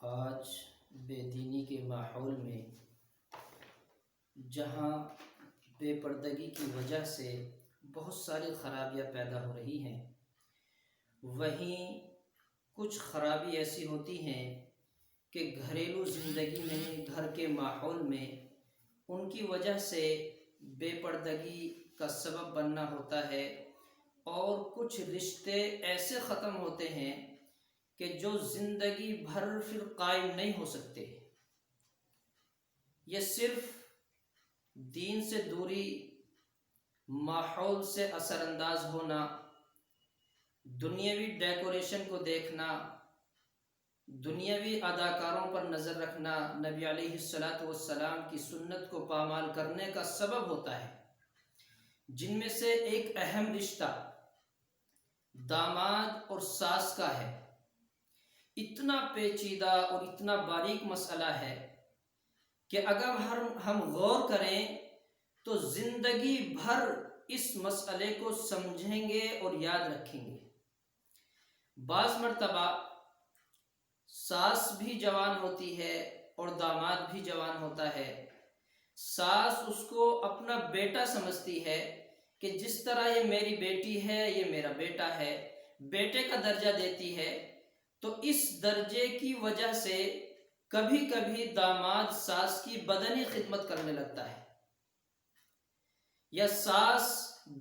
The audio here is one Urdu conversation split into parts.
آج بے دینی کے ماحول میں جہاں بے پردگی کی وجہ سے بہت ساری خرابیاں پیدا ہو رہی ہیں، وہیں کچھ خرابی ایسی ہوتی ہیں کہ گھریلو زندگی میں، گھر کے ماحول میں ان کی وجہ سے بے پردگی کا سبب بننا ہوتا ہے، اور کچھ رشتے ایسے ختم ہوتے ہیں کہ جو زندگی بھر پھر قائم نہیں ہو سکتے۔ یہ صرف دین سے دوری، ماحول سے اثر انداز ہونا، دنیاوی ڈیکوریشن کو دیکھنا، دنیاوی اداکاروں پر نظر رکھنا، نبی علیہ السلام کی سنت کو پامال کرنے کا سبب ہوتا ہے، جن میں سے ایک اہم رشتہ داماد اور ساس کا ہے۔ اتنا پیچیدہ اور اتنا باریک مسئلہ ہے کہ اگر ہم غور کریں تو زندگی بھر اس مسئلے کو سمجھیں گے اور یاد رکھیں گے۔ بعض مرتبہ ساس بھی جوان ہوتی ہے اور داماد بھی جوان ہوتا ہے۔ ساس اس کو اپنا بیٹا سمجھتی ہے کہ جس طرح یہ میری بیٹی ہے، یہ میرا بیٹا ہے، بیٹے کا درجہ دیتی ہے، تو اس درجے کی وجہ سے کبھی کبھی داماد ساس کی بدنی خدمت کرنے لگتا ہے، یا ساس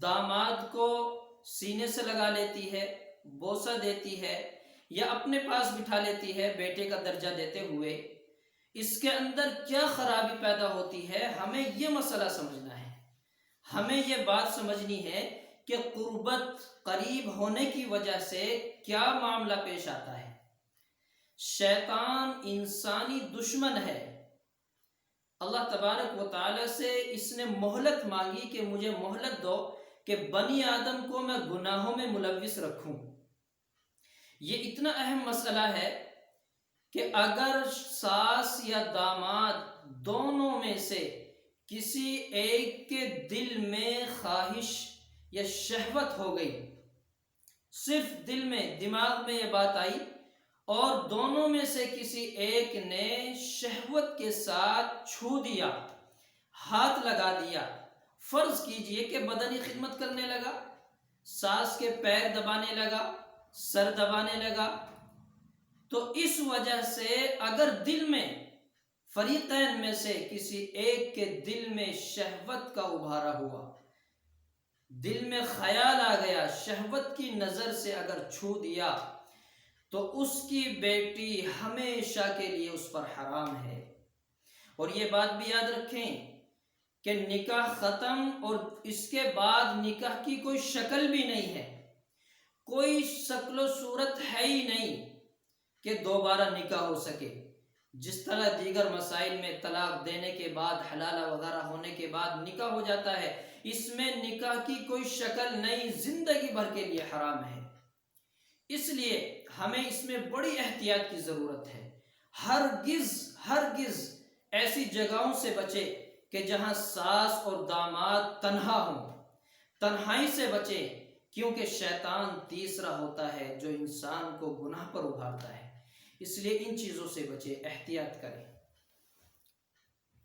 داماد کو سینے سے لگا لیتی ہے، بوسہ دیتی ہے، یا اپنے پاس بٹھا لیتی ہے بیٹے کا درجہ دیتے ہوئے۔ اس کے اندر کیا خرابی پیدا ہوتی ہے، ہمیں یہ مسئلہ سمجھنا ہے۔ ہمیں یہ بات سمجھنی ہے کہ قربت، قریب ہونے کی وجہ سے کیا معاملہ پیش آتا ہے۔ شیطان انسانی دشمن ہے۔ اللہ تبارک و تعالی سے اس نے مہلت مانگی کہ مجھے مہلت دو کہ بنی آدم کو میں گناہوں میں ملوث رکھوں۔ یہ اتنا اہم مسئلہ ہے کہ اگر ساس یا داماد دونوں میں سے کسی ایک کے دل میں خواہش یا شہوت ہو گئی، صرف دل میں، دماغ میں یہ بات آئی، اور دونوں میں سے کسی ایک نے شہوت کے ساتھ چھو دیا، ہاتھ لگا دیا، فرض کیجئے کہ بدنی خدمت کرنے لگا، ساس کے پیر دبانے لگا، سر دبانے لگا، تو اس وجہ سے اگر دل میں، فریقین میں سے کسی ایک کے دل میں شہوت کا ابھارا ہوا، دل میں خیال آ گیا، شہوت کی نظر سے اگر چھو دیا، تو اس کی بیٹی ہمیشہ کے لیے اس پر حرام ہے۔ اور یہ بات بھی یاد رکھیں کہ نکاح ختم اور اس کے بعد نکاح کی کوئی شکل بھی نہیں ہے، کوئی شکل و صورت ہے ہی نہیں کہ دوبارہ نکاح ہو سکے۔ جس طرح دیگر مسائل میں طلاق دینے کے بعد، حلالہ وغیرہ ہونے کے بعد نکاح ہو جاتا ہے، اس میں نکاح کی کوئی شکل نہیں، زندگی بھر کے لیے حرام ہے۔ اس لیے ہمیں اس میں بڑی احتیاط کی ضرورت ہے۔ ہرگز ایسی جگہوں سے بچے کہ جہاں ساس اور داماد تنہا ہوں، تنہائی سے بچے، کیونکہ شیطان تیسرا ہوتا ہے جو انسان کو گناہ پر ابھارتا ہے۔ اس لیے ان چیزوں سے بچے، احتیاط کریں۔